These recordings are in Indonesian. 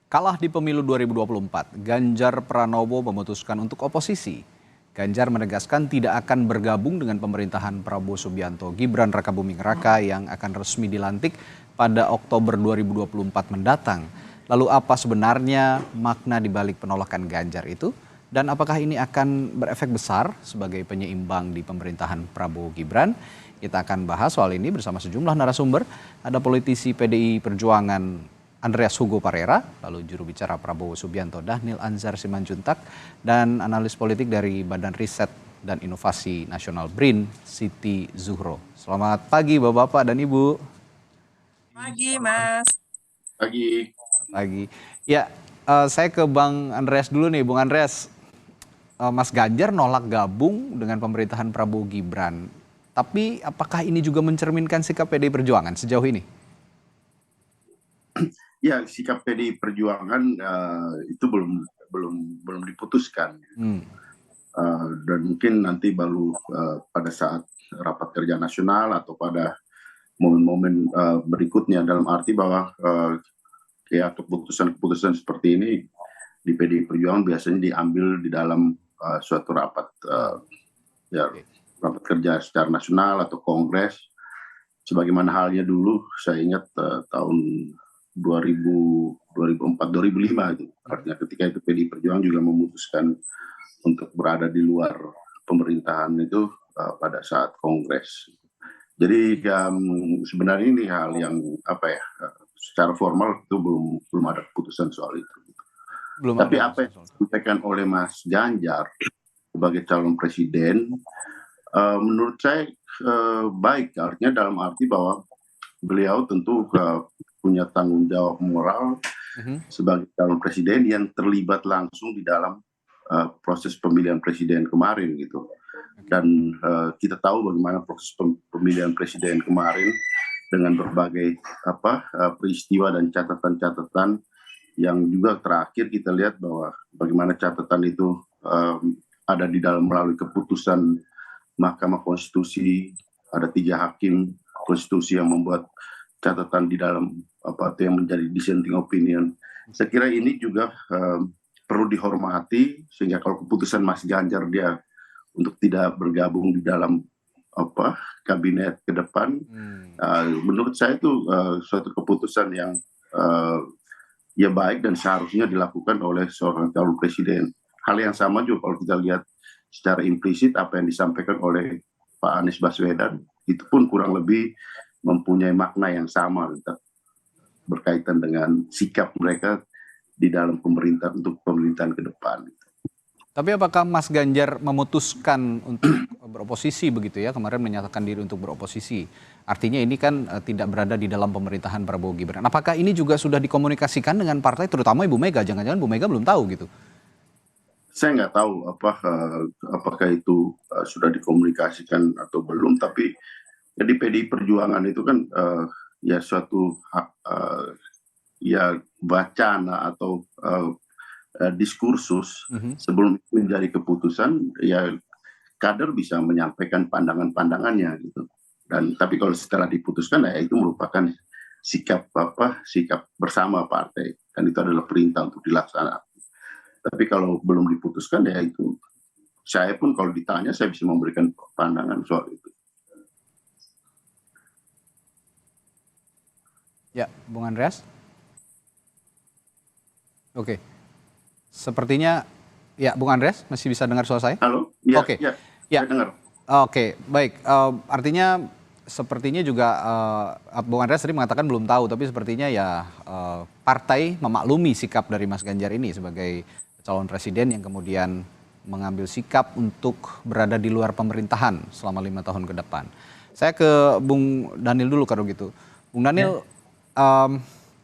Kalah di pemilu 2024, Ganjar Pranowo memutuskan untuk oposisi. Ganjar menegaskan tidak akan bergabung dengan pemerintahan Prabowo Subianto Gibran Rakabuming Raka yang akan resmi dilantik pada Oktober 2024 mendatang. Lalu apa sebenarnya makna di balik penolakan Ganjar itu? Dan apakah ini akan berefek besar sebagai penyeimbang di pemerintahan Prabowo Gibran? Kita akan bahas soal ini bersama sejumlah narasumber. Ada politisi PDI Perjuangan Andreas Hugo Parera, lalu juru bicara Prabowo Subianto Dhanil Anzar Simanjuntak, dan analis politik dari Badan Riset dan Inovasi Nasional BRIN, Siti Zuhro. Selamat pagi Bapak-Bapak dan Ibu. Pagi, Mas. Pagi. Pagi. Ya, saya ke Bang Andreas dulu nih, Bung Andreas. Mas Ganjar nolak gabung dengan pemerintahan Prabowo Gibran. Tapi apakah ini juga mencerminkan sikap PDI Perjuangan sejauh ini? Ya, sikap PDI Perjuangan itu belum diputuskan. Dan mungkin nanti baru pada saat rapat kerja nasional atau pada momen-momen berikutnya, dalam arti bahwa keputusan-keputusan seperti ini di PDI Perjuangan biasanya diambil di dalam suatu rapat rapat kerja secara nasional atau kongres, sebagaimana halnya dulu saya ingat tahun 2004-2005 gitu. Artinya ketika itu PDI Perjuangan juga memutuskan untuk berada di luar pemerintahan itu pada saat kongres. Jadi sebenarnya ini hal yang secara formal itu belum ada keputusan soal itu. Tapi apa yang disampaikan oleh Mas Ganjar sebagai calon presiden, menurut saya baik, artinya dalam arti bahwa beliau tentu punya tanggung jawab moral sebagai calon presiden yang terlibat langsung di dalam proses pemilihan presiden kemarin gitu. Dan kita tahu bagaimana proses pemilihan presiden kemarin dengan berbagai peristiwa dan catatan-catatan yang juga terakhir kita lihat bahwa bagaimana catatan itu ada di dalam melalui keputusan Mahkamah Konstitusi, ada 3 hakim konstitusi yang membuat catatan di dalam yang menjadi dissenting opinion. Saya kira ini juga perlu dihormati, sehingga kalau keputusan Mas Ganjar dia untuk tidak bergabung di dalam kabinet ke depan, menurut saya itu suatu keputusan yang ya baik dan seharusnya dilakukan oleh seorang calon presiden. Hal yang sama juga kalau kita lihat secara implisit apa yang disampaikan oleh Pak Anies Baswedan, itu pun kurang lebih mempunyai makna yang sama berkaitan dengan sikap mereka di dalam pemerintahan untuk pemerintahan ke depan. Tapi apakah Mas Ganjar memutuskan untuk beroposisi begitu ya, kemarin menyatakan diri untuk beroposisi. Artinya ini kan tidak berada di dalam pemerintahan Prabowo Gibran. Apakah ini juga sudah dikomunikasikan dengan partai, terutama Ibu Mega? Jangan-jangan Bu Mega belum tahu gitu. Saya nggak tahu apakah itu sudah dikomunikasikan atau belum, tapi jadi PDI Perjuangan itu kan ya suatu ya wacana atau diskursus sebelum menjadi keputusan, ya kader bisa menyampaikan pandangan-pandangannya gitu. Dan tapi kalau setelah diputuskan, ya itu merupakan sikap bersama partai, dan itu adalah perintah untuk dilaksanakan. Tapi kalau belum diputuskan, ya itu saya pun kalau ditanya saya bisa memberikan pandangan soal itu. Ya, Bung Andreas. Oke. Sepertinya ya, Bung Andreas masih bisa dengar suara saya? Halo? Ya, Oke. Ya, saya dengar. Oke, baik. Artinya sepertinya juga Bung Andreas tadi mengatakan belum tahu, tapi sepertinya ya partai memaklumi sikap dari Mas Ganjar ini sebagai calon presiden yang kemudian mengambil sikap untuk berada di luar pemerintahan selama 5 tahun ke depan. Saya ke Bung Dhanil dulu kalau gitu. Bung Dhanil,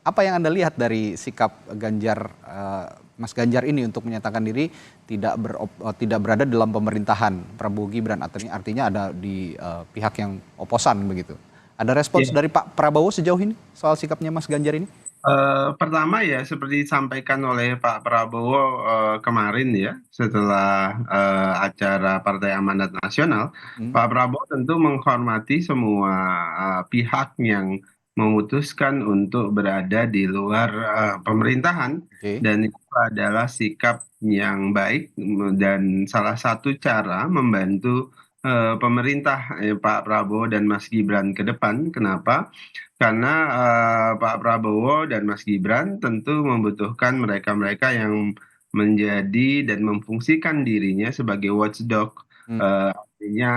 apa yang Anda lihat dari sikap Ganjar, Mas Ganjar ini untuk menyatakan diri tidak berada dalam pemerintahan Prabowo Gibran, artinya ada di pihak yang oposan begitu. Ada respons dari Pak Prabowo sejauh ini soal sikapnya Mas Ganjar ini? Pertama ya seperti disampaikan oleh Pak Prabowo kemarin ya, setelah acara Partai Amanat Nasional, Pak Prabowo tentu menghormati semua pihak yang memutuskan untuk berada di luar pemerintahan, Oke. dan itu adalah sikap yang baik, dan salah satu cara membantu pemerintah Pak Prabowo dan Mas Gibran ke depan. Kenapa? Karena Pak Prabowo dan Mas Gibran tentu membutuhkan mereka-mereka yang menjadi dan memfungsikan dirinya sebagai watchdog, Hmm. artinya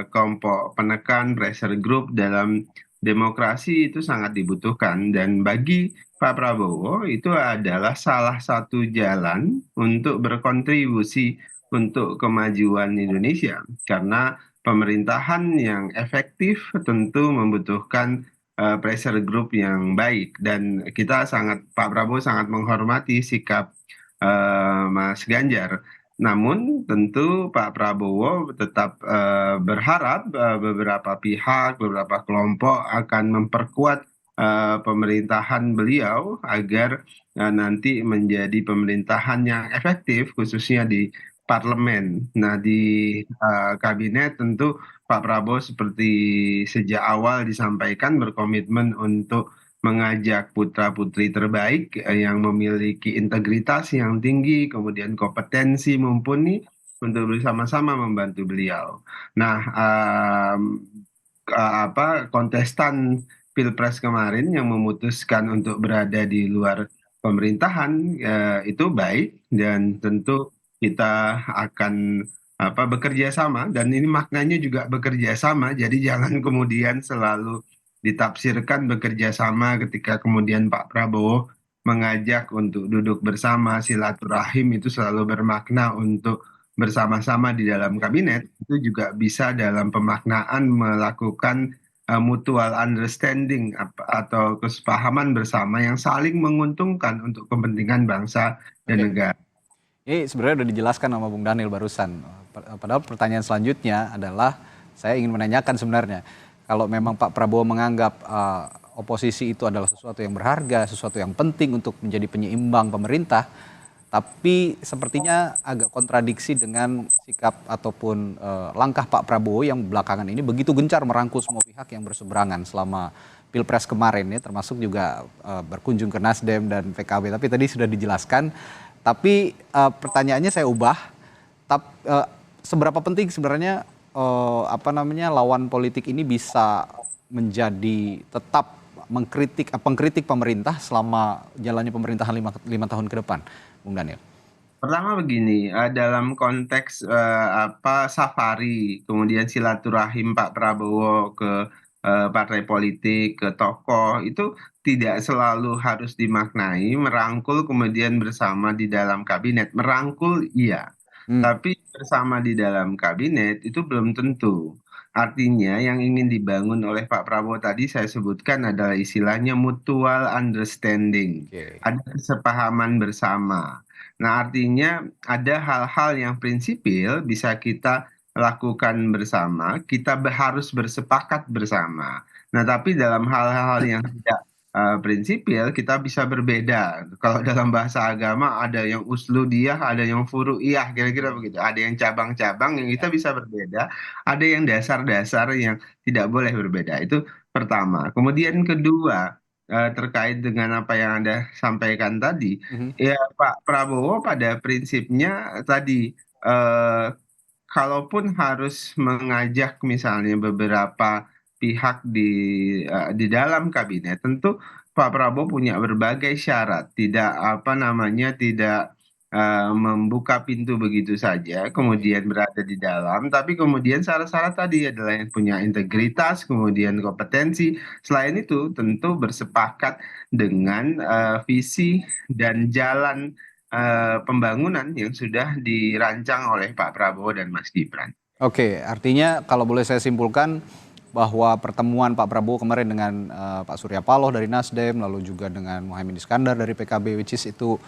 kelompok penekan, pressure group dalam demokrasi itu sangat dibutuhkan. Dan bagi Pak Prabowo itu adalah salah satu jalan untuk berkontribusi untuk kemajuan Indonesia, karena pemerintahan yang efektif tentu membutuhkan pressure group yang baik. Dan Pak Prabowo sangat menghormati sikap Mas Ganjar. Namun tentu Pak Prabowo tetap berharap beberapa pihak, beberapa kelompok akan memperkuat pemerintahan beliau agar nanti menjadi pemerintahan yang efektif, khususnya di parlemen. Nah, di kabinet tentu Pak Prabowo seperti sejak awal disampaikan berkomitmen untuk mengajak putra-putri terbaik yang memiliki integritas yang tinggi, kemudian kompetensi mumpuni untuk bersama-sama membantu beliau. Nah, kontestan Pilpres kemarin yang memutuskan untuk berada di luar pemerintahan itu baik, dan tentu kita akan bekerja sama, dan ini maknanya juga bekerja sama. Jadi jangan kemudian selalu ditafsirkan bekerja sama ketika kemudian Pak Prabowo mengajak untuk duduk bersama, silaturahim itu selalu bermakna untuk bersama-sama di dalam kabinet. Itu juga bisa dalam pemaknaan melakukan mutual understanding atau kesepahaman bersama yang saling menguntungkan untuk kepentingan bangsa dan Oke. negara. Ini sebenarnya udah dijelaskan sama Bung Daniel barusan. Padahal pertanyaan selanjutnya adalah saya ingin menanyakan sebenarnya, kalau memang Pak Prabowo menganggap oposisi itu adalah sesuatu yang berharga, sesuatu yang penting untuk menjadi penyeimbang pemerintah, tapi sepertinya agak kontradiksi dengan sikap ataupun langkah Pak Prabowo yang belakangan ini begitu gencar merangkul semua pihak yang berseberangan selama Pilpres kemarin ya, termasuk juga berkunjung ke Nasdem dan PKB. Tapi tadi sudah dijelaskan. Tapi pertanyaannya saya ubah, seberapa penting sebenarnya lawan politik ini bisa menjadi tetap pengkritik pemerintah selama jalannya pemerintahan 5 tahun ke depan, Bung Daniel? Pertama begini, dalam konteks safari, kemudian silaturahim Pak Prabowo ke partai politik, ke tokoh, itu tidak selalu harus dimaknai merangkul kemudian bersama di dalam kabinet. Merangkul iya, Hmm. tapi bersama di dalam kabinet itu belum tentu. Artinya yang ingin dibangun oleh Pak Prabowo tadi saya sebutkan adalah istilahnya mutual understanding. Oke. Ada kesepahaman bersama. Nah, artinya ada hal-hal yang prinsipil bisa kita lakukan bersama, kita harus bersepakat bersama. Nah, tapi dalam hal-hal yang tidak prinsipil, kita bisa berbeda. Kalau dalam bahasa agama ada yang usludiyah, ada yang furu'iyah, kira-kira begitu. Ada yang cabang-cabang yang kita bisa berbeda, ada yang dasar-dasar yang tidak boleh berbeda. Itu pertama. Kemudian kedua, terkait dengan apa yang Anda sampaikan tadi, Mhm. ya, Pak Prabowo pada prinsipnya tadi, eh, kalaupun harus mengajak misalnya beberapa pihak di dalam kabinet, tentu Pak Prabowo punya berbagai syarat, tidak tidak membuka pintu begitu saja, Oke. kemudian berada di dalam, tapi kemudian syarat-syarat tadi adalah yang punya integritas, kemudian kompetensi. Selain itu, tentu bersepakat dengan visi dan jalan pembangunan yang sudah dirancang oleh Pak Prabowo dan Mas Gibran. Oke, artinya kalau boleh saya simpulkan bahwa pertemuan Pak Prabowo kemarin dengan Pak Surya Paloh dari Nasdem, lalu juga dengan Muhaimin Iskandar dari PKB, which is itu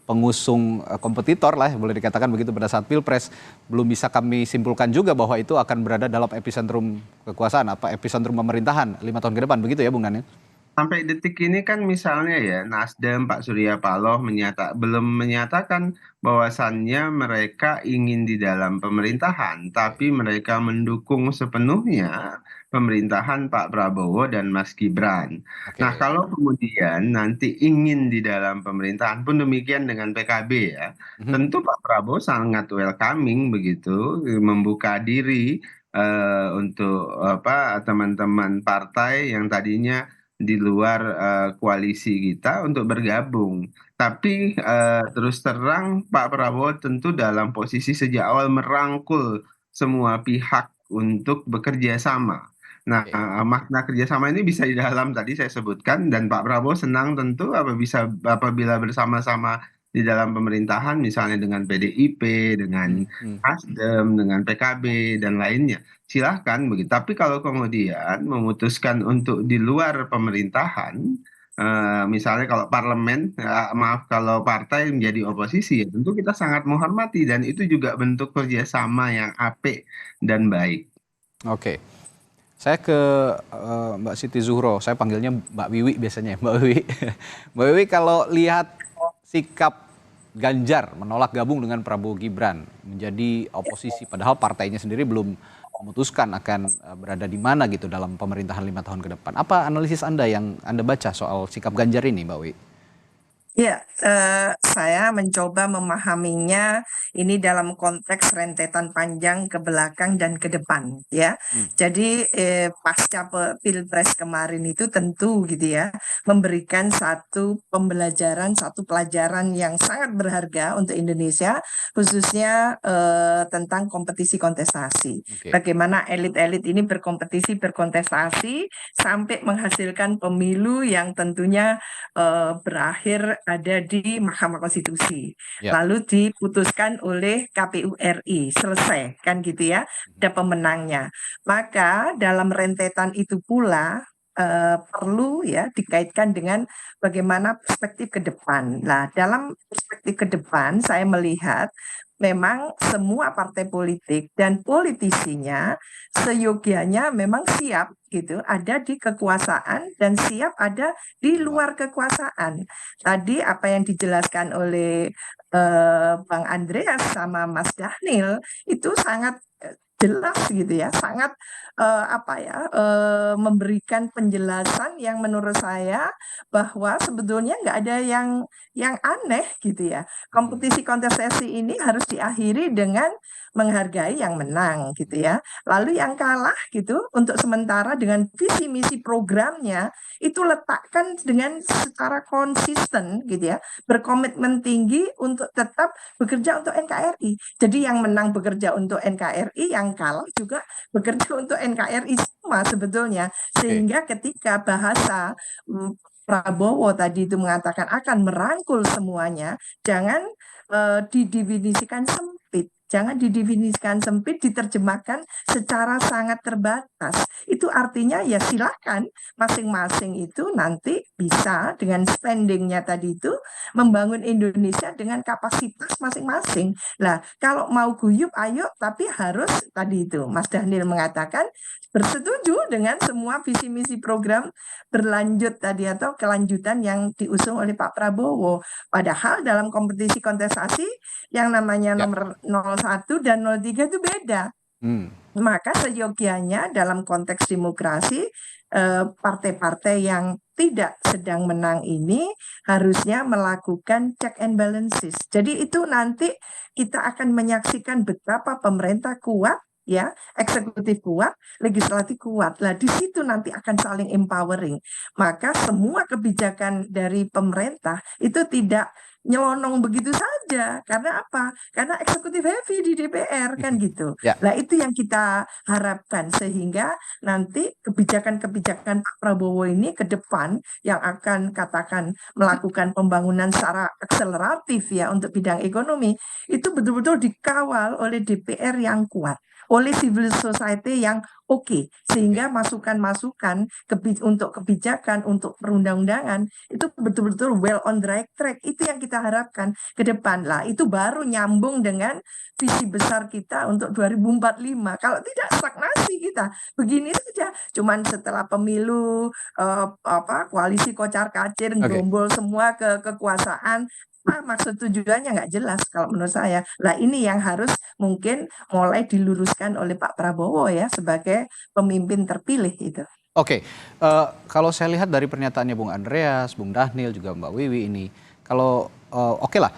pengusung kompetitor lah, boleh dikatakan begitu pada saat Pilpres, belum bisa kami simpulkan juga bahwa itu akan berada dalam epicentrum kekuasaan, epicentrum pemerintahan 5 tahun ke depan, begitu ya Bung Daniel? Sampai detik ini kan misalnya ya Nasdem Pak Surya Paloh belum menyatakan bahwasannya mereka ingin di dalam pemerintahan, tapi mereka mendukung sepenuhnya pemerintahan Pak Prabowo dan Mas Gibran. Nah, Oke. kalau kemudian nanti ingin di dalam pemerintahan pun demikian dengan PKB ya, Mhm. tentu Pak Prabowo sangat welcoming begitu, membuka diri untuk apa teman-teman partai yang tadinya di luar koalisi kita untuk bergabung. Tapi terus terang Pak Prabowo tentu dalam posisi sejak awal merangkul semua pihak untuk bekerja sama. Nah, Oke. makna kerjasama ini bisa di dalam tadi saya sebutkan dan Pak Prabowo senang tentu apabila bersama-sama di dalam pemerintahan misalnya dengan PDIP, dengan Mhm. Nasdem, dengan PKB dan lainnya. Silahkan begitu. Tapi kalau kemudian memutuskan untuk di luar pemerintahan, misalnya kalau parlemen, maaf kalau partai menjadi oposisi, ya tentu kita sangat menghormati dan itu juga bentuk kerjasama yang apik dan baik. Oke. Saya ke Mbak Siti Zuhro, saya panggilnya Mbak Wiwi biasanya, Mbak Wiwi. Mbak Wiwi, kalau lihat sikap Ganjar menolak gabung dengan Prabowo Gibran menjadi oposisi, padahal partainya sendiri belum memutuskan akan berada di mana gitu dalam pemerintahan 5 tahun ke depan. Apa analisis Anda yang Anda baca soal sikap Ganjar ini, Mbak Wiwi? Ya, saya mencoba memahaminya ini dalam konteks rentetan panjang ke belakang dan ke depan, ya. Hmm, Jadi pasca Pilpres kemarin itu tentu gitu ya, memberikan satu pembelajaran, satu pelajaran yang sangat berharga untuk Indonesia, khususnya tentang kompetisi kontestasi. oke. Bagaimana elit-elit ini berkompetisi, berkontestasi sampai menghasilkan pemilu yang tentunya berakhir ada di Mahkamah Konstitusi. Ya. Lalu diputuskan oleh KPU RI, selesai kan gitu ya, ada pemenangnya. Maka dalam rentetan itu pula perlu ya dikaitkan dengan bagaimana perspektif ke depan. Nah, dalam perspektif ke depan saya melihat memang semua partai politik dan politisinya seyogianya memang siap gitu ada di kekuasaan dan siap ada di luar kekuasaan. Tadi apa yang dijelaskan oleh Bang Andreas sama Mas Dhanil itu sangat jelas gitu ya, sangat memberikan penjelasan yang menurut saya bahwa sebetulnya nggak ada yang aneh gitu ya. Mhm. Kompetisi kontestasi ini harus diakhiri dengan menghargai yang menang gitu ya. Lalu yang kalah gitu untuk sementara dengan visi misi programnya itu letakkan dengan secara konsisten gitu ya, berkomitmen tinggi untuk tetap bekerja untuk NKRI. Jadi yang menang bekerja untuk NKRI, yang kalah juga bekerja untuk NKRI semua sebetulnya. Oke. Sehingga ketika bahasa Prabowo tadi itu mengatakan akan merangkul semuanya, jangan didefinisikan sempit. Jangan didefinisikan sempit, diterjemahkan secara sangat terbatas. Itu artinya ya silakan masing-masing itu nanti bisa dengan spendingnya tadi itu membangun Indonesia dengan kapasitas masing-masing. Nah, kalau mau guyup, ayo, tapi harus tadi itu Mas Dhanil mengatakan bersetuju dengan semua visi misi program berlanjut tadi atau kelanjutan yang diusung oleh Pak Prabowo. Padahal dalam kompetisi kontestasi yang namanya Ya. nomor 01 dan 03 itu beda. Hmm. Maka seyogianya dalam konteks demokrasi partai-partai yang tidak sedang menang ini harusnya melakukan check and balances. Jadi itu nanti kita akan menyaksikan betapa pemerintah kuat ya, eksekutif kuat, legislatif kuat. Lah di situ nanti akan saling empowering. Maka semua kebijakan dari pemerintah itu tidak nyelonong begitu saja. Karena apa? Karena eksekutif heavy di DPR kan gitu. Ya. Nah, itu yang kita harapkan sehingga nanti kebijakan-kebijakan Pak Prabowo ini ke depan yang akan katakan melakukan pembangunan secara akseleratif ya untuk bidang ekonomi itu betul-betul dikawal oleh DPR yang kuat, oleh civil society yang oke, sehingga masukan-masukan untuk kebijakan, untuk perundang-undangan itu betul-betul well on the right track. Itu yang kita harapkan ke depan. depan. Lah itu baru nyambung dengan visi besar kita untuk 2045. Kalau tidak stagnasi kita begini saja. Cuman setelah pemilu koalisi kocar-kacir Oke. gerombol semua ke kekuasaan. Maksud tujuannya nggak jelas kalau menurut saya. Lah ini yang harus mungkin mulai diluruskan oleh Pak Prabowo ya sebagai pemimpin terpilih itu. Oke, kalau saya lihat dari pernyataannya Bung Andreas, Bung Dhanil, juga Mbak Wiwi ini, kalau oke lah,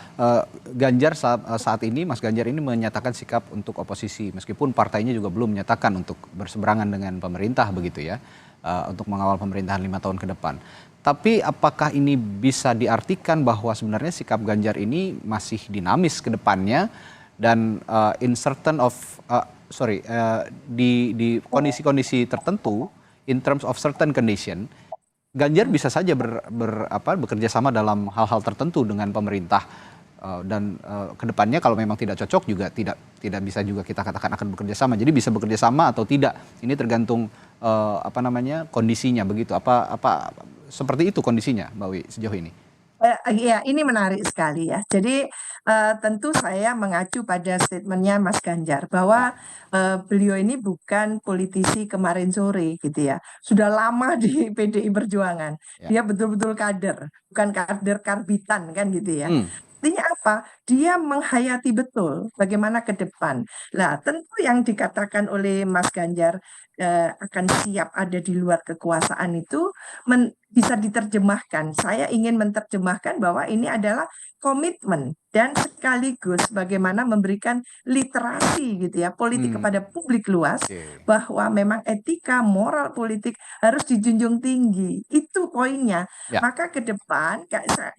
Ganjar saat ini, Mas Ganjar ini menyatakan sikap untuk oposisi, meskipun partainya juga belum menyatakan untuk berseberangan dengan pemerintah begitu ya, untuk mengawal pemerintahan 5 tahun ke depan. Tapi apakah ini bisa diartikan bahwa sebenarnya sikap Ganjar ini masih dinamis ke depannya dan di kondisi-kondisi tertentu, in terms of certain condition, Ganjar bisa saja bekerja sama dalam hal-hal tertentu dengan pemerintah dan kedepannya kalau memang tidak cocok juga tidak bisa juga kita katakan akan bekerja sama. Jadi bisa bekerja sama atau tidak, ini tergantung kondisinya begitu. Apa seperti itu kondisinya, Mbak Wi, sejauh ini? Ya, ini menarik sekali ya. Jadi tentu saya mengacu pada statementnya Mas Ganjar bahwa beliau ini bukan politisi kemarin sore gitu ya. Sudah lama di PDI Perjuangan. Ya. Dia betul-betul kader, bukan kader karbitan kan gitu ya. Artinya apa? Dia menghayati betul bagaimana ke depan. Nah, tentu yang dikatakan oleh Mas Ganjar akan siap ada di luar kekuasaan itu bisa diterjemahkan. Saya ingin menerjemahkan bahwa ini adalah komitmen dan sekaligus bagaimana memberikan literasi gitu ya politik kepada publik luas bahwa memang etika moral politik harus dijunjung tinggi. Itu poinnya. Ya. Maka ke depan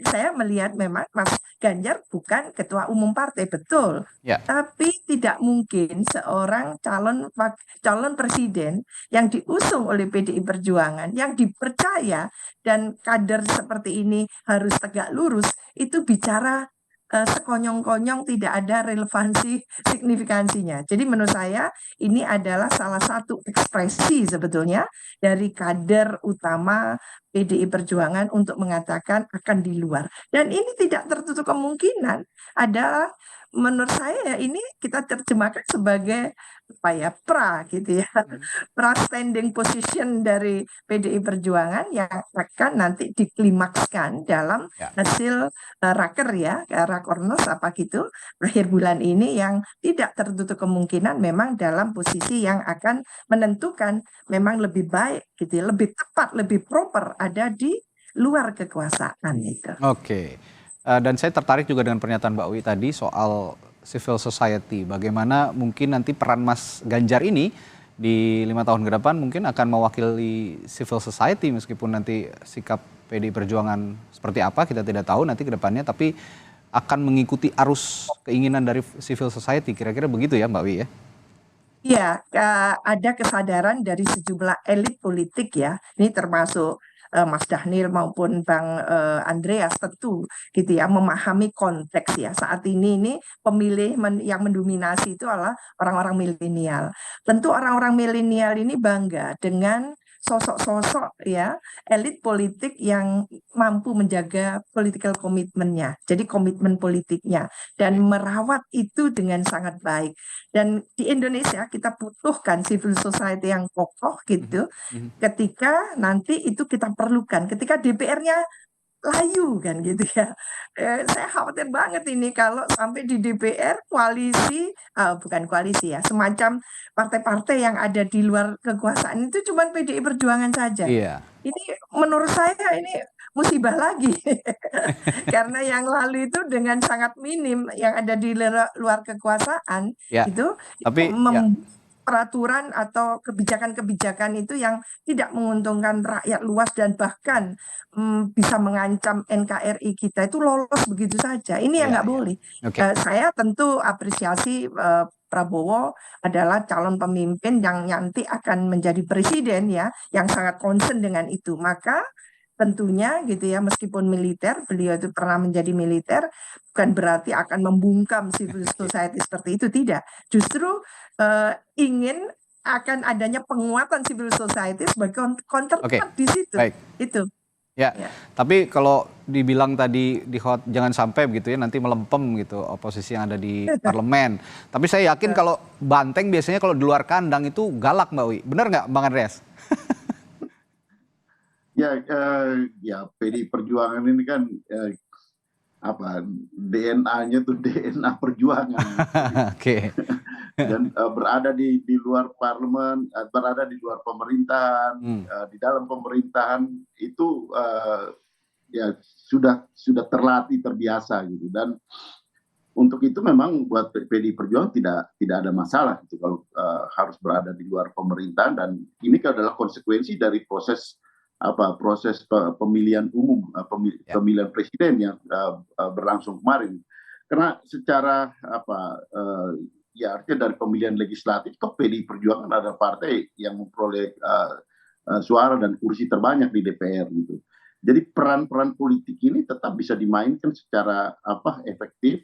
saya melihat memang Mas Ganjar bukan ketua umum partai, betul. Ya. Tapi tidak mungkin seorang calon presiden yang diusung oleh PDI Perjuangan, yang dipercaya dan kader seperti ini harus tegak lurus, itu bicara sekonyong-konyong, tidak ada relevansi signifikansinya. Jadi menurut saya ini adalah salah satu ekspresi sebetulnya dari kader utama PDI Perjuangan untuk mengatakan akan di luar. Dan ini tidak tertutup kemungkinan adalah menurut saya ya ini kita terjemahkan sebagai pra gitu ya, pra standing position dari PDI Perjuangan yang akan nanti diklimakskan dalam hasil raker ya, rakornas apa gitu akhir bulan ini, yang tidak tertutup kemungkinan memang dalam posisi yang akan menentukan memang lebih baik gitu ya, lebih tepat, lebih proper ada di luar kekuasaan itu. Oke. Dan saya tertarik juga dengan pernyataan Mbak Wi tadi soal civil society. Bagaimana mungkin nanti peran Mas Ganjar ini di 5 tahun ke depan mungkin akan mewakili civil society, meskipun nanti sikap PDI Perjuangan seperti apa kita tidak tahu nanti ke depannya, tapi akan mengikuti arus keinginan dari civil society. Kira-kira begitu ya Mbak Wi ya? Iya, ada kesadaran dari sejumlah elit politik ya. Ini termasuk Mas Dhanil maupun Bang Andreas tentu gitu ya, memahami konteks ya. Saat ini pemilih yang mendominasi itu adalah orang-orang milenial. Tentu orang-orang milenial ini bangga dengan sosok-sosok ya elit politik yang mampu menjaga political commitment-nya. Jadi komitmen politiknya dan merawat itu dengan sangat baik. Dan di Indonesia kita butuhkan civil society yang kokoh gitu. Ketika nanti itu kita perlukan, ketika DPR-nya layu kan gitu ya. Saya khawatir banget ini kalau sampai di DPR bukan koalisi ya, semacam partai-partai yang ada di luar kekuasaan itu cuma PDI Perjuangan saja. Iya. Ini menurut saya ini musibah lagi. Karena yang lalu itu dengan sangat minim yang ada di luar kekuasaan itu Tapi peraturan atau kebijakan-kebijakan itu yang tidak menguntungkan rakyat luas dan bahkan bisa mengancam NKRI kita itu lolos begitu saja. Ini yang nggak boleh. Saya tentu apresiasi Prabowo adalah calon pemimpin yang nanti akan menjadi presiden ya, yang sangat concern dengan itu. Maka tentunya gitu ya, meskipun militer, beliau itu pernah menjadi militer, bukan berarti akan membungkam civil society seperti itu, tidak. Justru ingin akan adanya penguatan civil society sebagai counterpart di situ. Baik. Itu. Ya, Ya. tapi kalau dibilang tadi jangan sampai begitu ya nanti melempem gitu oposisi yang ada di parlemen. Tapi saya yakin kalau banteng biasanya kalau di luar kandang itu galak Mbak Wi. Benar nggak Bang Andreas? Ya, ya PDI Perjuangan ini kan apa DNA-nya tuh DNA perjuangan. Oke. Dan berada di luar parlemen, berada di luar pemerintahan, di dalam pemerintahan itu ya sudah terlatih terbiasa gitu. Dan untuk itu memang buat PDI Perjuangan tidak ada masalah gitu kalau harus berada di luar pemerintahan, dan ini adalah konsekuensi dari proses pemilihan umum, pemilihan presiden yang berlangsung kemarin. Karena secara ya artinya dari pemilihan legislatif toh PDI Perjuangan adalah partai yang memperoleh suara dan kursi terbanyak di DPR gitu. Jadi peran-peran politik ini tetap bisa dimainkan secara efektif,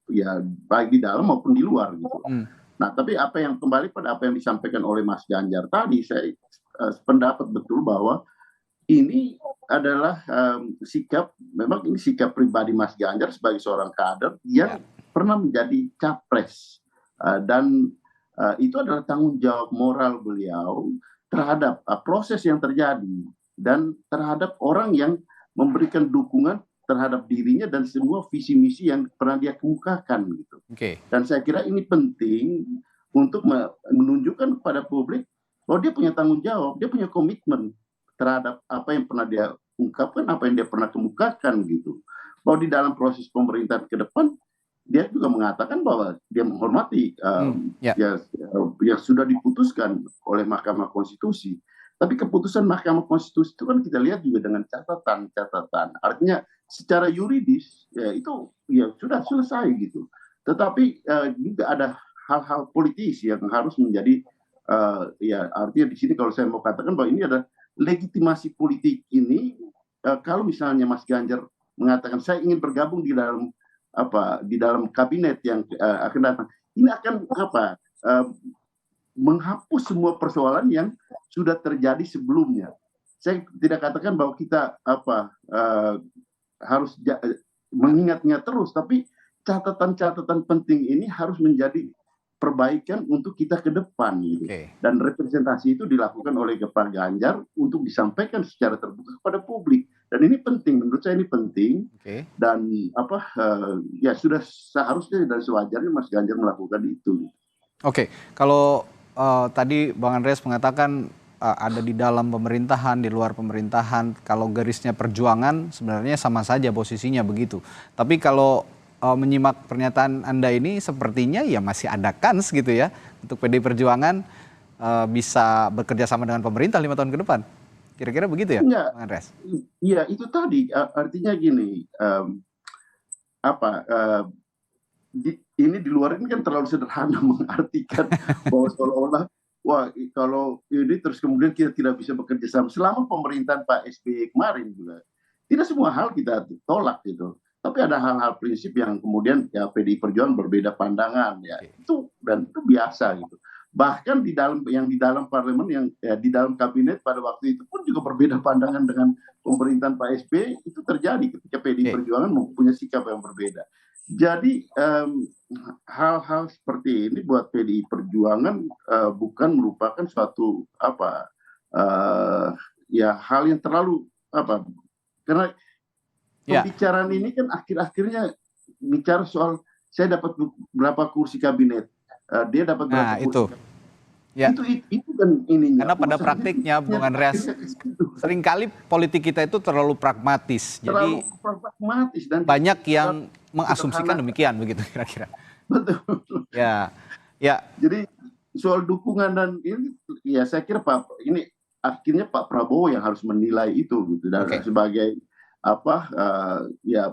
ya baik di dalam maupun di luar gitu. Nah, tapi kembali pada apa yang disampaikan oleh Mas Ganjar tadi, saya pendapat betul bahwa ini adalah memang ini sikap pribadi Mas Ganjar sebagai seorang kader yang pernah menjadi capres, dan itu adalah tanggung jawab moral beliau terhadap proses yang terjadi dan terhadap orang yang memberikan dukungan terhadap dirinya dan semua visi misi yang pernah dia kemukakan gitu. Dan saya kira ini penting untuk menunjukkan kepada publik bahwa dia punya tanggung jawab, dia punya komitmen terhadap apa yang pernah dia ungkapkan, apa yang dia pernah kemukakan gitu. Bahwa di dalam proses pemerintahan ke depan dia juga mengatakan bahwa dia menghormati yang sudah diputuskan oleh Mahkamah Konstitusi. Tapi keputusan Mahkamah Konstitusi itu kan kita lihat juga dengan catatan. Artinya secara yuridis ya itu ya sudah selesai gitu. Tetapi juga ada hal-hal politis yang harus menjadi ya artinya di sini kalau saya mau katakan bahwa ini ada legitimasi politik ini. Kalau misalnya Mas Ganjar mengatakan saya ingin bergabung di dalam kabinet yang akan datang, ini akan menghapus semua persoalan yang sudah terjadi sebelumnya. Saya tidak katakan bahwa kita harus mengingatnya terus, tapi catatan-catatan penting ini harus menjadi perbaikan untuk kita ke depan gitu. Dan representasi itu dilakukan oleh Pak Ganjar untuk disampaikan secara terbuka kepada publik, dan ini penting, menurut saya ini penting. Dan ya sudah seharusnya dan sewajarnya Mas Ganjar melakukan itu. Kalau tadi Bang Andreas mengatakan ada di dalam pemerintahan, di luar pemerintahan, kalau garisnya perjuangan sebenarnya sama saja posisinya begitu. Tapi kalau menyimak pernyataan Anda ini sepertinya ya masih ada kans gitu ya untuk PDI Perjuangan bisa bekerja sama dengan pemerintah 5 tahun ke depan. Kira-kira begitu ya, Bang Andreas? Iya, itu tadi artinya gini, ini di luar ini kan terlalu sederhana mengartikan bahwa seolah-olah wah kalau ini terus kemudian kita tidak bisa bekerja sama. Selama pemerintahan Pak SBY kemarin juga tidak semua hal kita tolak gitu. Tapi ada hal-hal prinsip yang kemudian ya PDI Perjuangan berbeda pandangan ya. Itu biasa gitu. Bahkan di dalam parlemen yang di dalam kabinet pada waktu itu pun juga berbeda pandangan dengan pemerintahan Pak SBY, itu terjadi ketika PDI Perjuangan mempunyai sikap yang berbeda. Jadi hal-hal seperti ini buat PDI Perjuangan bukan merupakan suatu hal yang terlalu karena pembicaraan ini kan akhir-akhirnya bicara soal saya dapat berapa kursi kabinet, dia dapat berapa kursi. Itu kan ininya. Karena pada praktiknya, Bung Andreas, seringkali politik kita itu terlalu pragmatis. Jadi pragmatis dan banyak yang mengasumsikan demikian begitu kira-kira. Betul. Ya. Jadi soal dukungan dan ini ya saya kira ini akhirnya Pak Prabowo yang harus menilai itu gitu, dan sebagai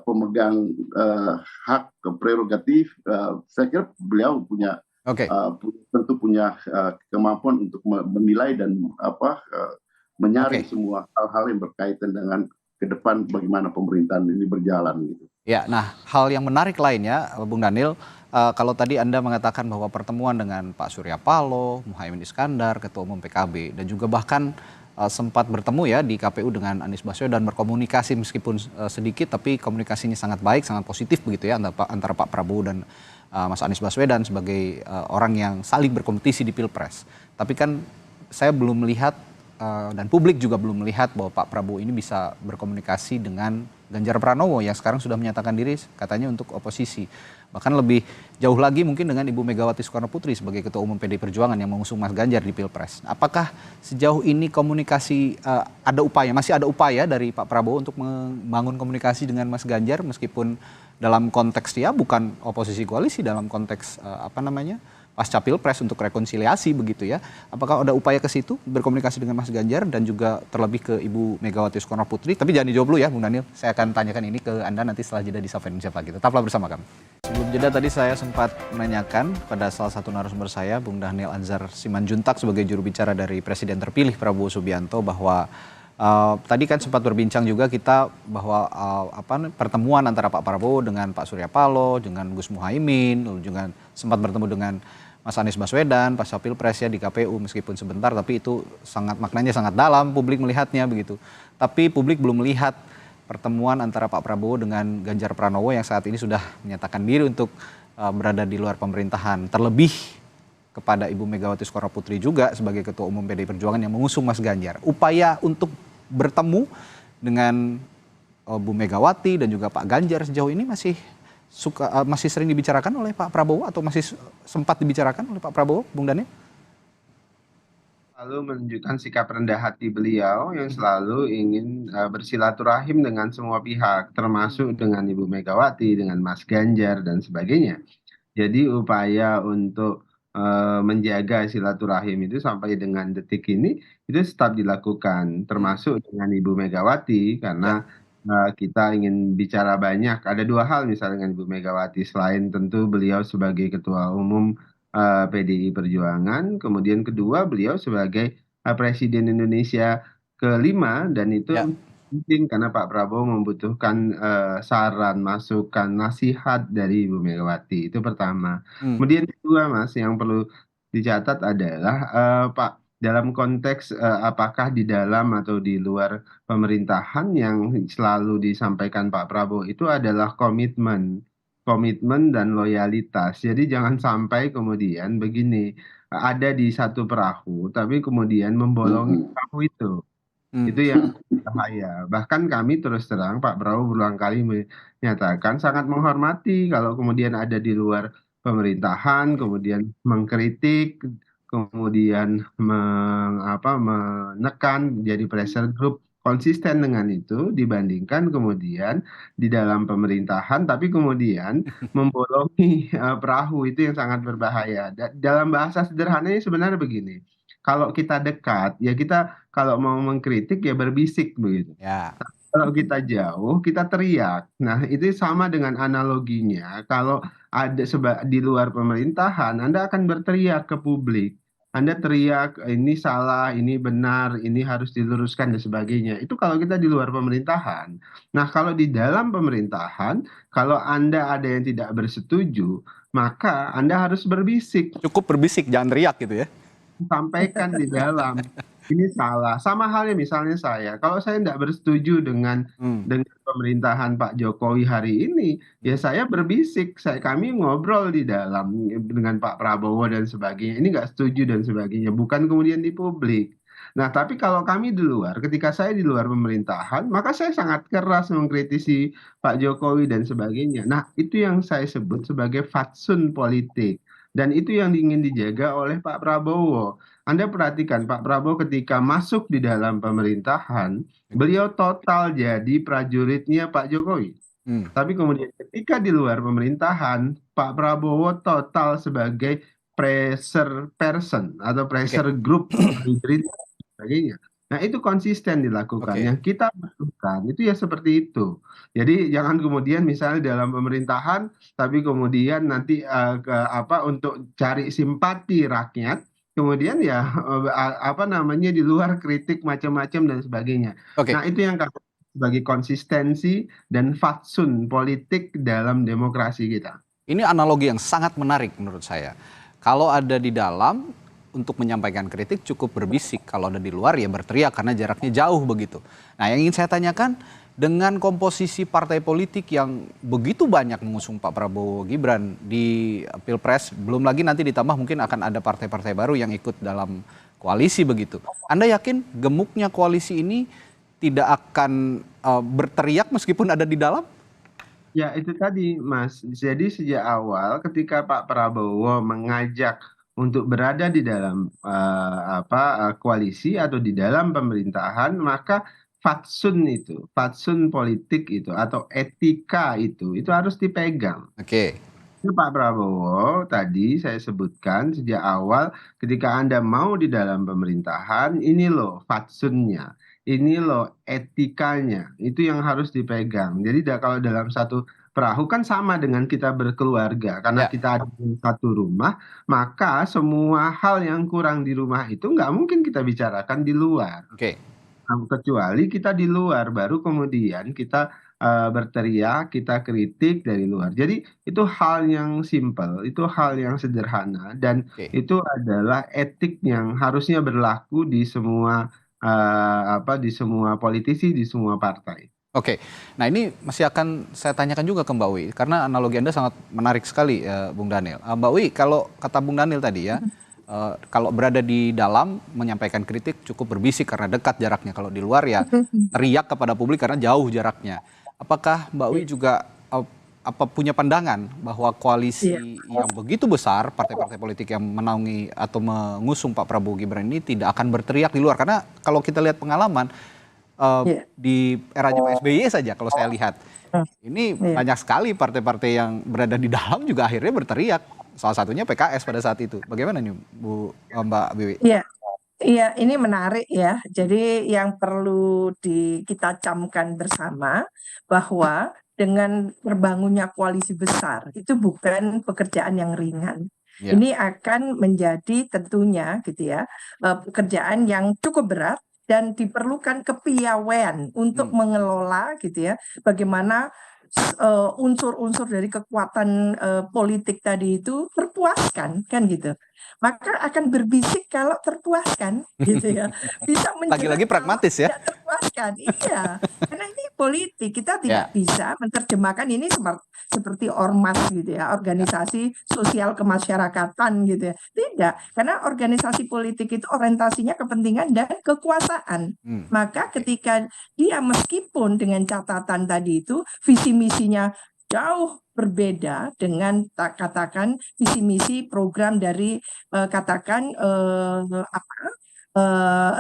pemegang hak prerogatif, saya kira beliau tentu punya kemampuan untuk menilai dan menyaring semua hal-hal yang berkaitan dengan ke depan bagaimana pemerintahan ini berjalan gitu. Ya, nah hal yang menarik lainnya, Bung Daniel, kalau tadi Anda mengatakan bahwa pertemuan dengan Pak Surya Paloh, Muhaimin Iskandar, Ketua Umum PKB, dan juga bahkan sempat bertemu ya di KPU dengan Anies Baswedan, berkomunikasi meskipun sedikit, tapi komunikasinya sangat baik, sangat positif begitu ya antara Pak Prabowo dan Mas Anies Baswedan sebagai orang yang saling berkompetisi di Pilpres. Tapi kan saya belum melihat dan publik juga belum melihat bahwa Pak Prabowo ini bisa berkomunikasi dengan Ganjar Pranowo yang sekarang sudah menyatakan diri katanya untuk oposisi. Bahkan lebih jauh lagi mungkin dengan Ibu Megawati Soekarnoputri sebagai Ketua Umum PDI Perjuangan yang mengusung Mas Ganjar di Pilpres. Apakah sejauh ini komunikasi masih ada upaya dari Pak Prabowo untuk membangun komunikasi dengan Mas Ganjar meskipun dalam konteks ya bukan oposisi koalisi, dalam konteks pasca Pilpres untuk rekonsiliasi begitu ya. Apakah ada upaya ke situ berkomunikasi dengan Mas Ganjar dan juga terlebih ke Ibu Megawati Soekarnoputri? Tapi jangan dijawab dulu ya Bung Daniel. Saya akan tanyakan ini ke Anda nanti setelah jeda di Sapa Indonesia Pagi. Tetaplah bersama kami. Sebelum jeda tadi saya sempat menanyakan pada salah satu narasumber saya, Bung Daniel Anzar Simanjuntak sebagai juru bicara dari Presiden terpilih Prabowo Subianto bahwa tadi kan sempat berbincang juga kita bahwa pertemuan antara Pak Prabowo dengan Pak Surya Paloh, dengan Gus Muhaimin, lalu juga sempat bertemu dengan Mas Anies Baswedan pasca Pilpres ya di KPU meskipun sebentar, tapi itu maknanya sangat dalam, publik melihatnya begitu. Tapi publik belum melihat pertemuan antara Pak Prabowo dengan Ganjar Pranowo yang saat ini sudah menyatakan diri untuk berada di luar pemerintahan. Terlebih kepada Ibu Megawati Soekarnoputri juga sebagai Ketua Umum PDI Perjuangan yang mengusung Mas Ganjar. Upaya untuk bertemu dengan Bu Megawati dan juga Pak Ganjar sejauh ini masih sering dibicarakan oleh Pak Prabowo atau masih sempat dibicarakan oleh Pak Prabowo, Bung Daniel? Lalu menunjukkan sikap rendah hati beliau yang selalu ingin bersilaturahim dengan semua pihak, termasuk dengan Ibu Megawati, dengan Mas Ganjar dan sebagainya. Jadi upaya untuk menjaga silaturahim itu sampai dengan detik ini itu tetap dilakukan, termasuk dengan Ibu Megawati karena kita ingin bicara banyak. Ada dua hal misalnya dengan Ibu Megawati, selain tentu beliau sebagai Ketua Umum PDI Perjuangan, kemudian kedua beliau sebagai Presiden Indonesia kelima, dan itu penting karena Pak Prabowo membutuhkan saran, masukan, nasihat dari Ibu Megawati. Itu pertama. Kemudian kedua, Mas, yang perlu dicatat adalah Pak, dalam konteks apakah di dalam atau di luar pemerintahan, yang selalu disampaikan Pak Prabowo itu adalah komitmen dan loyalitas. Jadi jangan sampai kemudian begini, ada di satu perahu tapi kemudian membolongi perahu itu. Itu yang bahaya. Bahkan kami terus terang, Pak Prabowo berulang kali menyatakan sangat menghormati kalau kemudian ada di luar pemerintahan, kemudian mengkritik, kemudian menekan, jadi pressure group, konsisten dengan itu dibandingkan kemudian di dalam pemerintahan tapi kemudian membolongi perahu. Itu yang sangat berbahaya. Dalam bahasa sederhananya sebenarnya begini, kalau kita dekat ya kita kalau mau mengkritik ya berbisik begitu. Ya. Kalau kita jauh, kita teriak. Nah, itu sama dengan analoginya. Kalau ada di luar pemerintahan, Anda akan berteriak ke publik. Anda teriak, ini salah, ini benar, ini harus diluruskan, dan sebagainya. Itu kalau kita di luar pemerintahan. Nah, kalau di dalam pemerintahan, kalau Anda ada yang tidak bersetuju, maka Anda harus berbisik. Cukup berbisik, jangan teriak gitu ya. Sampaikan di dalam. Ini salah. Sama halnya misalnya saya, kalau saya tidak bersetuju dengan pemerintahan Pak Jokowi hari ini, ya saya berbisik. Kami ngobrol di dalam dengan Pak Prabowo dan sebagainya. Ini nggak setuju dan sebagainya. Bukan kemudian di publik. Nah, tapi kalau kami di luar, ketika saya di luar pemerintahan, maka saya sangat keras mengkritisi Pak Jokowi dan sebagainya. Nah, itu yang saya sebut sebagai fatsun politik. Dan itu yang ingin dijaga oleh Pak Prabowo. Anda perhatikan Pak Prabowo ketika masuk di dalam pemerintahan, beliau total jadi prajuritnya Pak Jokowi. Tapi kemudian ketika di luar pemerintahan, Pak Prabowo total sebagai pressure person atau pressure group dan sebagainya. Nah, itu konsisten dilakukan. Yang kita butuhkan itu ya seperti itu. Jadi jangan kemudian misalnya dalam pemerintahan tapi kemudian nanti untuk cari simpati rakyat, kemudian ya di luar kritik macam-macam dan sebagainya. Nah, itu yang kami sebagai konsistensi dan fatsun politik dalam demokrasi kita. Ini analogi yang sangat menarik menurut saya. Kalau ada di dalam, untuk menyampaikan kritik cukup berbisik. Kalau ada di luar ya berteriak karena jaraknya jauh begitu. Nah, yang ingin saya tanyakan, dengan komposisi partai politik yang begitu banyak mengusung Pak Prabowo Gibran di Pilpres, belum lagi nanti ditambah mungkin akan ada partai-partai baru yang ikut dalam koalisi begitu. Anda yakin gemuknya koalisi ini tidak akan berteriak meskipun ada di dalam? Ya, itu tadi, Mas. Jadi sejak awal ketika Pak Prabowo mengajak untuk berada di dalam koalisi atau di dalam pemerintahan, maka fatsun politik itu atau etika itu harus dipegang. Oke. Itu Pak Prabowo tadi saya sebutkan sejak awal ketika Anda mau di dalam pemerintahan, ini loh fatsunnya, ini loh etikanya, itu yang harus dipegang. Jadi kalau dalam satu perahu kan sama dengan kita berkeluarga, karena Ya, kita ada di satu rumah, maka semua hal yang kurang di rumah itu nggak mungkin kita bicarakan di luar. oke. Kecuali kita di luar, baru kemudian kita berteriak, kita kritik dari luar. Jadi itu hal yang simpel, itu hal yang sederhana, dan Oke. itu adalah etik yang harusnya berlaku di semua di semua politisi, di semua partai. Oke, nah ini masih akan saya tanyakan juga ke Mbak Wi, karena analogi Anda sangat menarik sekali, Bung Daniel. Mbak Wi, kalau kata Bung Daniel tadi ya, kalau berada di dalam menyampaikan kritik cukup berbisik karena dekat jaraknya, kalau di luar ya teriak kepada publik karena jauh jaraknya. Apakah Mbak Wi juga punya pandangan bahwa koalisi yang begitu besar, partai-partai politik yang menaungi atau mengusung Pak Prabowo Gibran ini tidak akan berteriak di luar? Karena kalau kita lihat pengalaman, di eranya Pak SBY saja kalau saya lihat ini banyak sekali partai-partai yang berada di dalam juga akhirnya berteriak, salah satunya PKS pada saat itu. Bagaimana nih Mbak Biwi? Iya, iya, ini menarik ya. Jadi yang perlu kita camkan bersama bahwa dengan terbangunnya koalisi besar itu bukan pekerjaan yang ringan. Ya. Ini akan menjadi tentunya gitu ya, pekerjaan yang cukup berat dan diperlukan kepiawaian untuk mengelola gitu ya, bagaimana unsur-unsur dari kekuatan politik tadi itu terpuaskan kan gitu. Maka akan berbisik kalau terpuaskan gitu ya. Bisa Lagi-lagi menjerat kalau pragmatis ya. tidak terpuaskan. Iya, karena ini politik, kita tidak bisa menerjemahkan ini seperti ormas gitu ya, organisasi sosial kemasyarakatan gitu ya. Tidak, karena organisasi politik itu orientasinya kepentingan dan kekuasaan. Maka ketika dia meskipun dengan catatan tadi itu visi misinya jauh berbeda dengan katakan visi misi program dari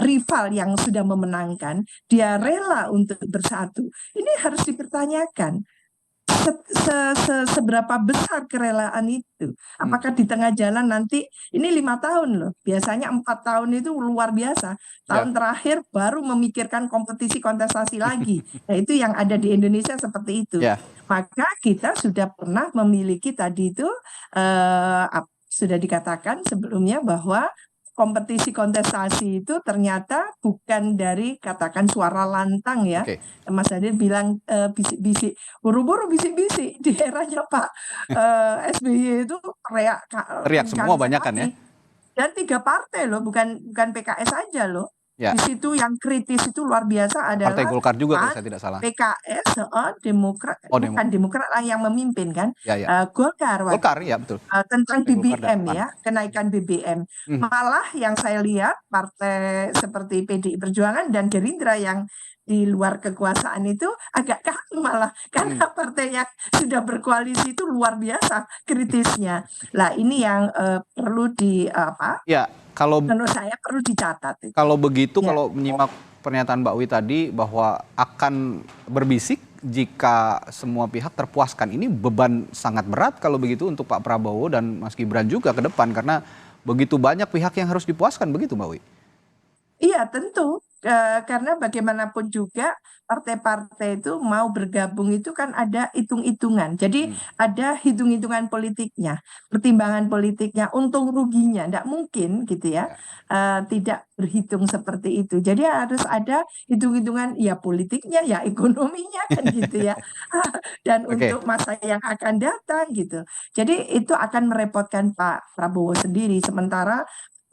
rival yang sudah memenangkan, dia rela untuk bersatu. Ini harus dipertanyakan. Seberapa besar kerelaan itu? Apakah di tengah jalan nanti ini 5 tahun loh, biasanya 4 tahun itu luar biasa. Tahun terakhir baru memikirkan kompetisi kontestasi lagi. Nah itu yang ada di Indonesia seperti itu. Maka kita sudah pernah memiliki tadi itu sudah dikatakan sebelumnya bahwa kompetisi kontestasi itu ternyata bukan dari katakan suara lantang ya. Mas Hadir bilang bisik-bisik, buru-buru bisik-bisik di eranya Pak SBY itu teriak semua banyak kan ya. Dan 3 partai loh, bukan PKS saja loh. Di situ yang kritis itu luar biasa adalah Partai Golkar juga kalau saya tidak salah. PKS, Demokrat, bukan Demokrat lah yang memimpin kan, Golkar ya betul. Tentang BBM ya, kenaikan BBM. Malah yang saya lihat partai seperti PDI Perjuangan dan Gerindra yang di luar kekuasaan itu agak kaku malah karena partai yang sudah berkoalisi itu luar biasa kritisnya. Lah ini yang perlu menurut saya perlu dicatat. Kalau begitu, kalau menyimak pernyataan Mbak Wi tadi bahwa akan berbisik jika semua pihak terpuaskan, ini beban sangat berat kalau begitu untuk Pak Prabowo dan Mas Gibran juga ke depan, karena begitu banyak pihak yang harus dipuaskan, begitu Mbak Wi? Iya tentu, karena bagaimanapun juga partai-partai itu mau bergabung itu kan ada hitung-hitungan. Jadi ada hitung-hitungan politiknya, pertimbangan politiknya, untung ruginya. Tidak mungkin gitu ya, tidak berhitung seperti itu. Jadi harus ada hitung-hitungan ya politiknya, ya ekonominya kan gitu ya. Dan untuk masa yang akan datang gitu. Jadi itu akan merepotkan Pak Prabowo sendiri. Sementara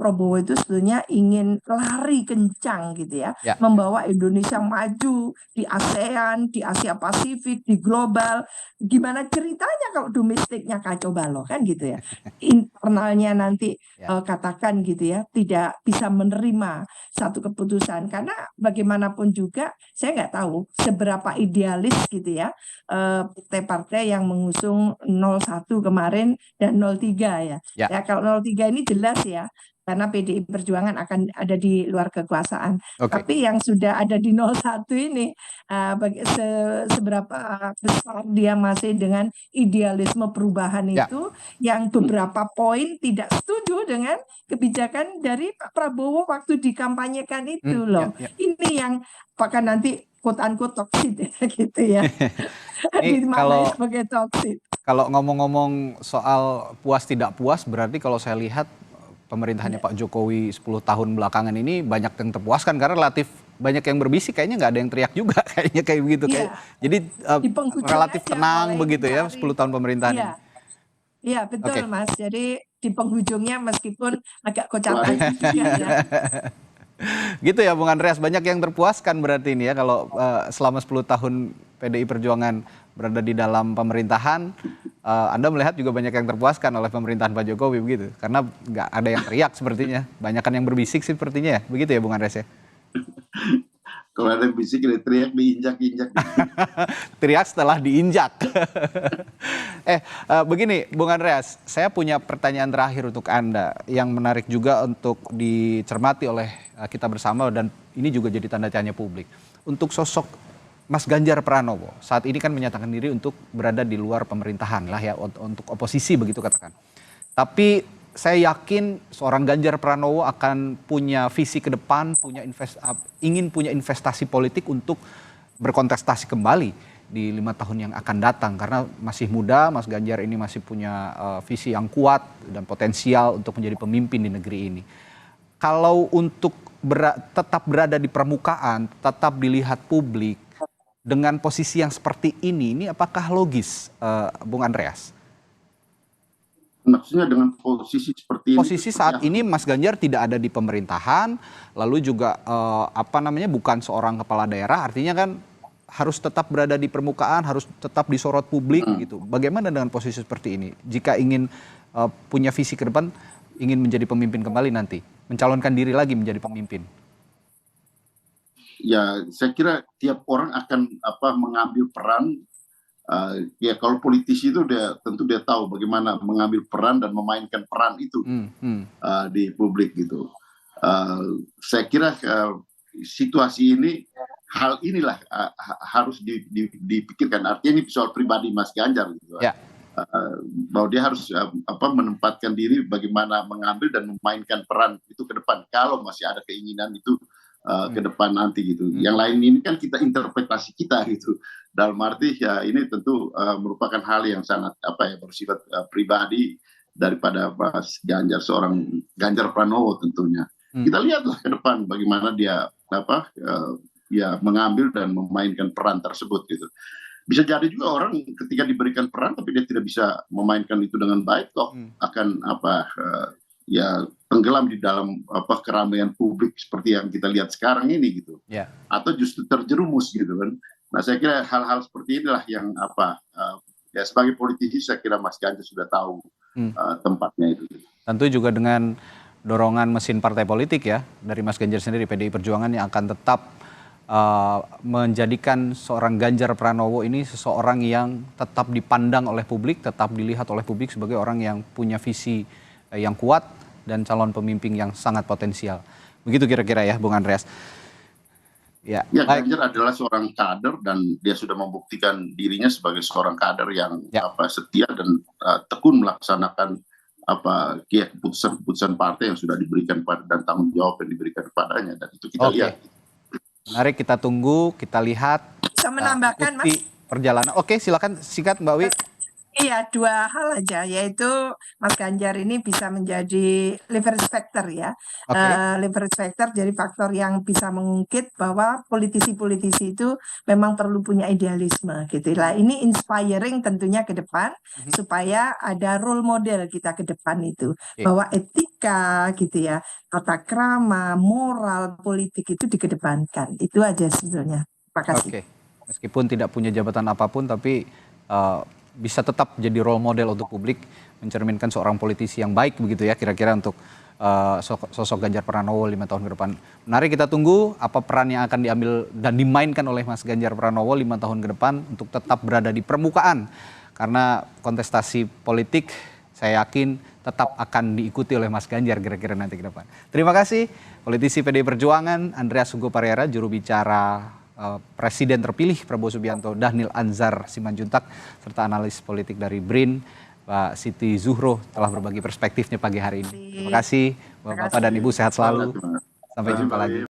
Prabowo itu sebetulnya ingin lari kencang gitu ya, Ya. membawa Indonesia maju di ASEAN, di Asia Pasifik, di global. Gimana ceritanya kalau domestiknya kacau balau kan gitu ya. Internalnya nanti Ya. katakan gitu ya, tidak bisa menerima satu keputusan karena bagaimanapun juga saya nggak tahu seberapa idealis gitu ya partai-partai yang mengusung 01 kemarin dan 03 ya. Ya. Ya kalau 03 ini jelas ya karena PDI Perjuangan akan ada di luar kekuasaan. Oke. Tapi yang sudah ada di 01 ini seberapa besar dia masih dengan idealisme perubahan Ya. itu yang beberapa poin tidak setuju dengan kebijakan dari Pak Prabowo waktu dikampanyekan itu loh. Ya. Ini yang apakah nanti quote-unquote toxic gitu ya. Ini Dimaknai sebagai toxic. Kalau ngomong-ngomong soal puas tidak puas, berarti kalau saya lihat pemerintahannya Pak Jokowi 10 tahun belakangan ini banyak yang terpuaskan karena relatif banyak yang berbisik, kayaknya nggak ada yang teriak juga kayaknya kayak begitu. Iya. Kayak, jadi Di penghujung relatif aja tenang mulai begitu ya mencari. 10 tahun pemerintahan Iya. ini. Iya betul Oke. Mas. Jadi di penghujungnya meskipun agak kocatan juga ya. Gitu ya Bung Andreas, banyak yang terpuaskan berarti ini ya kalau selama 10 tahun PDI Perjuangan berada di dalam pemerintahan, Anda melihat juga banyak yang terpuaskan oleh pemerintahan Pak Jokowi begitu, karena nggak ada yang teriak sepertinya, banyakan yang berbisik sih sepertinya ya, begitu ya Bung Andreas ya? Kalau ada yang bisik teriak diinjak-injak. Teriak setelah diinjak. Begini Bung Andreas, saya punya pertanyaan terakhir untuk Anda yang menarik juga untuk dicermati oleh kita bersama dan ini juga jadi tanda tanya publik. Untuk sosok Mas Ganjar Pranowo saat ini kan menyatakan diri untuk berada di luar pemerintahan lah ya, untuk oposisi begitu katakan. Tapi saya yakin seorang Ganjar Pranowo akan punya visi ke depan, ingin punya investasi politik untuk berkontestasi kembali di 5 tahun yang akan datang. Karena masih muda, Mas Ganjar ini masih punya visi yang kuat dan potensial untuk menjadi pemimpin di negeri ini. Kalau untuk tetap berada di permukaan, tetap dilihat publik, dengan posisi yang seperti ini apakah logis, Bung Andreas? Maksudnya dengan posisi seperti ini. Posisi saat ini Mas Ganjar tidak ada di pemerintahan, lalu juga bukan seorang kepala daerah, artinya kan harus tetap berada di permukaan, harus tetap disorot publik gitu. Bagaimana dengan posisi seperti ini? Jika ingin punya visi ke depan, ingin menjadi pemimpin kembali nanti, mencalonkan diri lagi menjadi pemimpin. Ya, saya kira tiap orang akan mengambil peran. Ya kalau politisi itu tentu dia tahu bagaimana mengambil peran dan memainkan peran itu di publik gitu. Saya kira situasi ini, hal inilah harus dipikirkan. Artinya ini soal pribadi Mas Ganjar gitu. Ya. Bahwa dia harus menempatkan diri bagaimana mengambil dan memainkan peran itu ke depan kalau masih ada keinginan itu ke depan nanti gitu. Yang lain ini kan kita interpretasi kita gitu. Dalam arti ya ini tentu merupakan hal yang sangat bersifat pribadi daripada Mas Ganjar, seorang Ganjar Pranowo tentunya. Kita lihatlah ke depan bagaimana dia mengambil dan memainkan peran tersebut gitu. Bisa jadi juga orang ketika diberikan peran tapi dia tidak bisa memainkan itu dengan baik kok akan tenggelam di dalam keramaian publik seperti yang kita lihat sekarang ini gitu. Yeah. Atau justru terjerumus gitu kan. Nah, saya kira hal-hal seperti inilah yang sebagai politisi saya kira Mas Ganjar sudah tahu tempatnya itu. Tentu juga dengan dorongan mesin partai politik ya dari Mas Ganjar sendiri, PDI Perjuangan yang akan tetap menjadikan seorang Ganjar Pranowo ini seseorang yang tetap dipandang oleh publik, tetap dilihat oleh publik sebagai orang yang punya visi yang kuat dan calon pemimpin yang sangat potensial. Begitu kira-kira ya Bung Andreas. Ya, Ganjar adalah seorang kader dan dia sudah membuktikan dirinya sebagai seorang kader yang setia dan tekun melaksanakan keputusan-keputusan partai yang sudah diberikan dan tanggung jawab yang diberikan kepadanya, dan itu kita lihat. Mari kita tunggu, kita lihat. Bisa menambahkan Mas perjalanan. Oke, silakan singkat Mbak Wi. Iya, dua hal aja, yaitu Mas Ganjar ini bisa menjadi leverage factor ya. Oke, Leverage factor jadi faktor yang bisa mengungkit bahwa politisi-politisi itu memang perlu punya idealisme gitu. Lah, ini inspiring tentunya ke depan mhm, supaya ada role model kita ke depan itu. oke, Bahwa etika gitu ya, tata krama, moral, politik itu dikedepankan. Itu aja sebetulnya. Terima kasih. oke. Meskipun tidak punya jabatan apapun, tapi bisa tetap jadi role model untuk publik, mencerminkan seorang politisi yang baik begitu ya, kira-kira untuk sosok Ganjar Pranowo 5 tahun ke depan. Menarik, kita tunggu apa peran yang akan diambil dan dimainkan oleh Mas Ganjar Pranowo 5 tahun ke depan untuk tetap berada di permukaan. Karena kontestasi politik saya yakin tetap akan diikuti oleh Mas Ganjar kira-kira nanti ke depan. Terima kasih politisi PDI Perjuangan Andreas Hugo Parera, juru bicara Presiden terpilih Prabowo Subianto, Dhanil Anzar Simanjuntak, serta analis politik dari BRIN, Pak Siti Zuhro, telah berbagi perspektifnya pagi hari ini. Terima kasih Terima Bapak dan kasih. Ibu, sehat selalu. Terima Sampai kasih, jumpa Pak lagi. Wib.